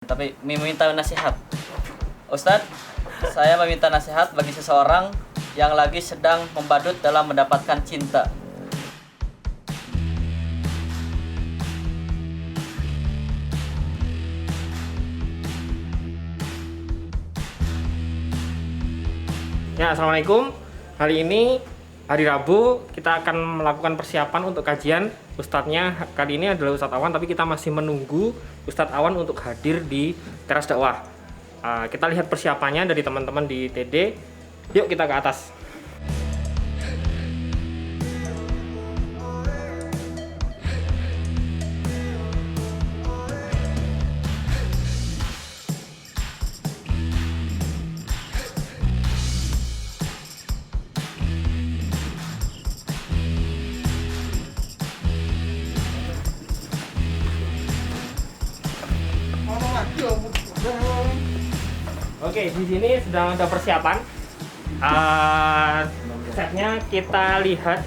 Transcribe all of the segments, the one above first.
Tapi meminta nasihat. Ustadz, saya meminta nasihat bagi seseorang yang lagi sedang membadut dalam mendapatkan cinta. Ya, assalamualaikum. Hari ini hari Rabu, kita akan melakukan persiapan untuk kajian. Ustadznya kali ini adalah Ustadz Awan, tapi kita masih menunggu Ustadz Awan untuk hadir di teras dakwah. Kita lihat persiapannya dari teman-teman di TD. Yuk kita ke atas. Oke, di sini sedang ada persiapan. Setnya kita lihat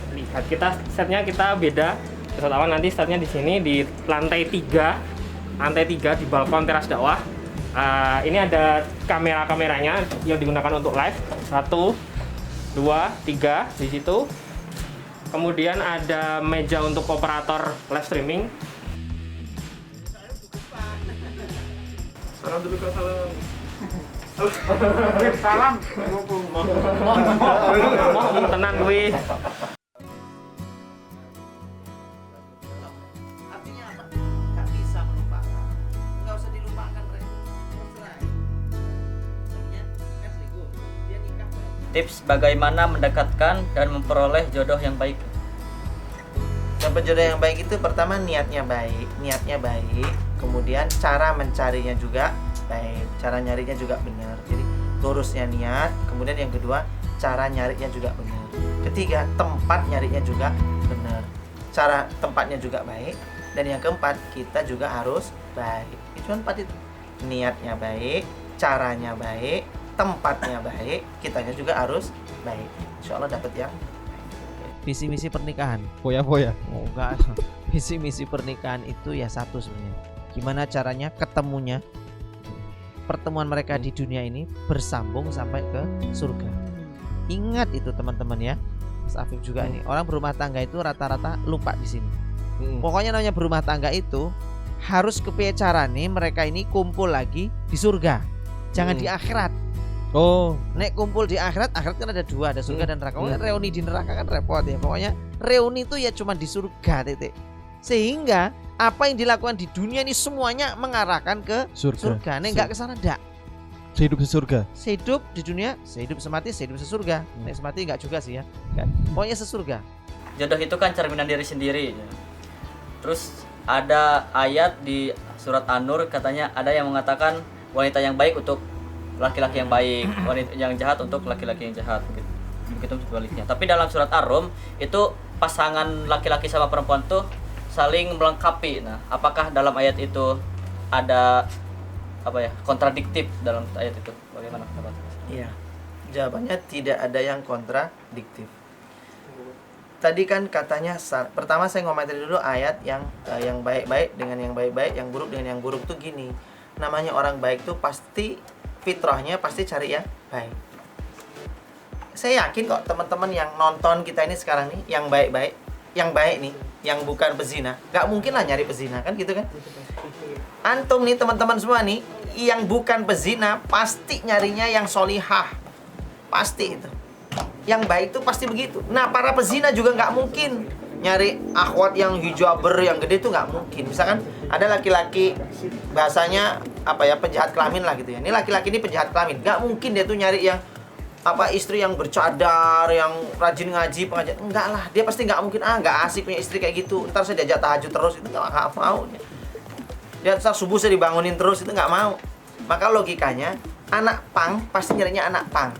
setnya kita beda. Ustadz Awan nanti setnya di sini di lantai 3 di balkon teras dakwah. Ini ada kameranya yang digunakan untuk live. 1, 2, 3 di situ. Kemudian ada meja untuk operator live streaming. Salam dulu, salam. Salam. Ngomong tenang gue. Artinya apa? Gak bisa melupakan. Gak usah dilupakan mereka. Terserah. Suaminya kan selingkuh. Dia nikah. Tips bagaimana mendekatkan dan memperoleh jodoh yang baik. Yang jodoh yang baik itu pertama niatnya baik, kemudian cara mencarinya juga baik, cara nyarinya juga benar. Jadi lurusnya niat, kemudian yang kedua cara nyarinya juga benar. Ketiga, tempat nyarinya juga benar. Cara tempatnya juga baik, dan yang keempat kita juga harus baik. Itu cuma 4 itu. Niatnya baik, caranya baik, tempatnya baik, kitanya juga harus baik. Insya Allah dapat yang Visi misi pernikahan. Foya-foya. Oh enggak. Visi misi pernikahan itu ya satu sebenarnya. Gimana caranya ketemunya, pertemuan mereka di dunia ini bersambung sampai ke surga. Ingat itu teman-teman ya. Mas Afif juga nih. Orang berumah tangga itu rata-rata lupa di sini. Pokoknya namanya berumah tangga itu harus kepiye carane mereka ini kumpul lagi di surga. Jangan di akhirat. Oh, Nek kumpul di akhirat kan ada 2, ada surga dan neraka. Pokoknya reuni di neraka kan repot ya. Pokoknya reuni itu ya cuma di surga titik. Sehingga apa yang dilakukan di dunia ini semuanya mengarahkan ke surga. Nek enggak ke sana enggak. sehidup sesurga. Sehidup di dunia, sehidup semati, sehidup sesurga. Nek semati enggak juga sih ya. Enggak. Pokoknya sesurga. Jodoh itu kan cerminan diri sendiri. Terus ada ayat di surat An-Nur, katanya ada yang mengatakan wanita yang baik untuk laki-laki yang baik, wanita yang jahat untuk laki-laki yang jahat, begitu sebaliknya. Tapi dalam surat Ar-Rum itu pasangan laki-laki sama perempuan tuh saling melengkapi. Nah, apakah dalam ayat itu ada kontradiktif dalam ayat itu? Bagaimana pendapat? Iya, jawabannya tidak ada yang kontradiktif. Tadi kan katanya pertama saya ngomentari dulu ayat yang baik-baik dengan yang baik-baik, yang buruk dengan yang buruk tuh gini. Namanya orang baik tuh pasti fitrahnya pasti cari yang baik. Saya yakin kok teman-teman yang nonton kita ini sekarang nih, yang baik-baik, yang baik nih, yang bukan pezina, nggak mungkin lah nyari pezina kan gitu kan? Antum nih teman-teman semua nih, yang bukan pezina pasti nyarinya yang solihah, pasti itu. Yang baik itu pasti begitu. Nah para pezina juga nggak mungkin nyari akhwat yang hijaber yang gede itu nggak mungkin. Misalkan ada laki-laki bahasanya penjahat kelamin lah gitu ya. Ini laki-laki ini penjahat kelamin, nggak mungkin dia tuh nyari yang istri yang bercadar, yang rajin ngaji, pengajian. Enggak lah, dia pasti nggak mungkin. Nggak asik punya istri kayak gitu. Ntar saya diajak tahajud terus, itu nggak mau dia. Ntar subuh saya dibangunin terus, itu nggak mau. Maka logikanya anak pang pasti nyarinya anak pang,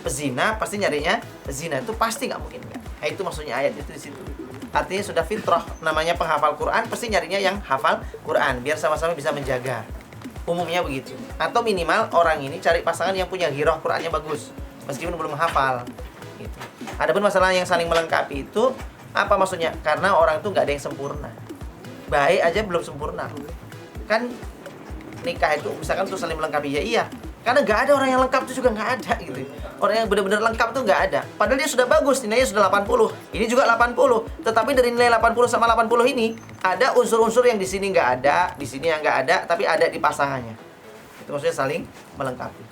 pezina pasti nyarinya pezina, itu pasti nggak mungkin kan? Nah, itu maksudnya ayat itu di situ. Artinya sudah fitrah, namanya penghafal Quran pasti nyarinya yang hafal Quran biar sama-sama bisa menjaga. Umumnya begitu. Atau minimal orang ini cari pasangan yang punya ghirah Qurannya bagus meskipun belum hafal gitu. Adapun masalah yang saling melengkapi itu apa maksudnya? Karena orang itu nggak ada yang sempurna. Baik aja belum sempurna. Kan nikah itu misalkan untuk saling melengkapi, ya iya. Karena nggak ada orang yang lengkap itu juga nggak ada gitu. Orang yang benar-benar lengkap itu nggak ada. Padahal dia sudah bagus, nilainya sudah 80. Ini juga 80. Tetapi dari nilai 80 sama 80 ini ada unsur-unsur yang di sini nggak ada, di sini yang nggak ada, tapi ada di pasangannya. Itu maksudnya saling melengkapi.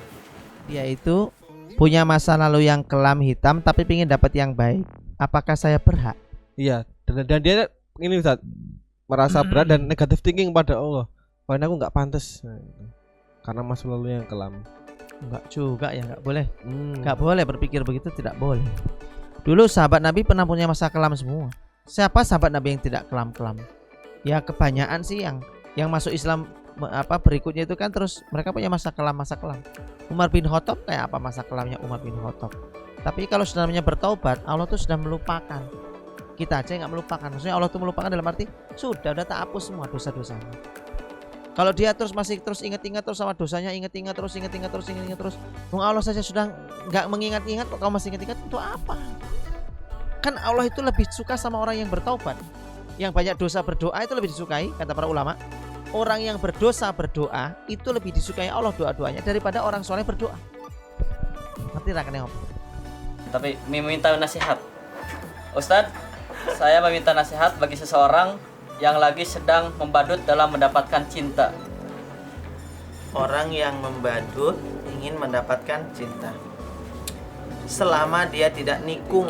Dia itu punya masa lalu yang kelam hitam tapi ingin dapat yang baik. Apakah saya berhak? Iya, dan dia ini Ustaz merasa berat dan negatif thinking pada Allah. Wah, ini aku nggak pantas. Nah, gitu. Karena masa lalu yang kelam. Enggak juga ya, enggak boleh. Enggak boleh berpikir begitu, tidak boleh. Dulu sahabat Nabi pernah punya masa kelam semua. Siapa sahabat Nabi yang tidak kelam-kelam? Ya kebanyakan sih yang masuk Islam berikutnya itu kan terus mereka punya masa kelam. Umar bin Khattab kayak apa masa kelamnya Umar bin Khattab? Tapi kalau sudah namanya bertaubat, Allah tuh sudah melupakan. Kita aja nggak melupakan. Maksudnya Allah tuh melupakan dalam arti sudah tak hapus semua dosa-dosanya. Kalau dia masih terus ingat-ingat terus sama dosanya, ingat-ingat terus. Wong Allah saja sudah nggak mengingat-ingat, kok kamu masih ingat-ingat, itu apa? Kan Allah itu lebih suka sama orang yang bertaubat. Yang banyak dosa berdoa itu lebih disukai, kata para ulama. Orang yang berdosa berdoa itu lebih disukai Allah doa-doanya daripada orang soleh berdoa. Ngerti tak kenapa? Tapi meminta nasihat. Ustadz, saya meminta nasihat bagi seseorang yang lagi sedang membadut dalam mendapatkan cinta. Orang yang membadut ingin mendapatkan cinta, selama dia tidak nikung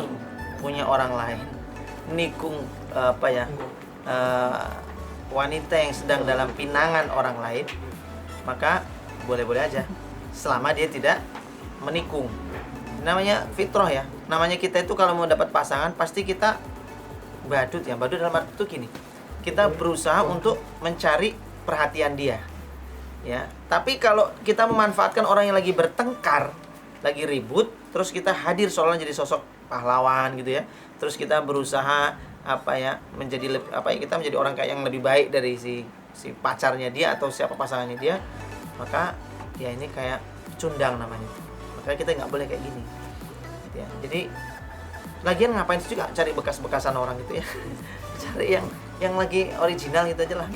punya orang lain, nikung wanita yang sedang dalam pinangan orang lain, maka boleh-boleh aja, selama dia tidak menikung. Namanya fitrah ya. Namanya kita itu kalau mau dapat pasangan pasti kita badut ya. Badut dalam arti itu gini, kita berusaha untuk mencari perhatian dia, ya. Tapi kalau kita memanfaatkan orang yang lagi bertengkar, lagi ribut, terus kita hadir soalnya jadi sosok pahlawan gitu ya. Terus kita berusaha kita menjadi orang kayak yang lebih baik dari si pacarnya dia atau siapa pasangannya dia, maka ya ini kayak cundang namanya. Makanya kita nggak boleh kayak gini, ya. Jadi lagian ngapain sih juga cari bekas-bekasan orang gitu ya. Cari yang lagi original gitu aja lah.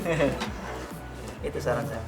Itu saran saya.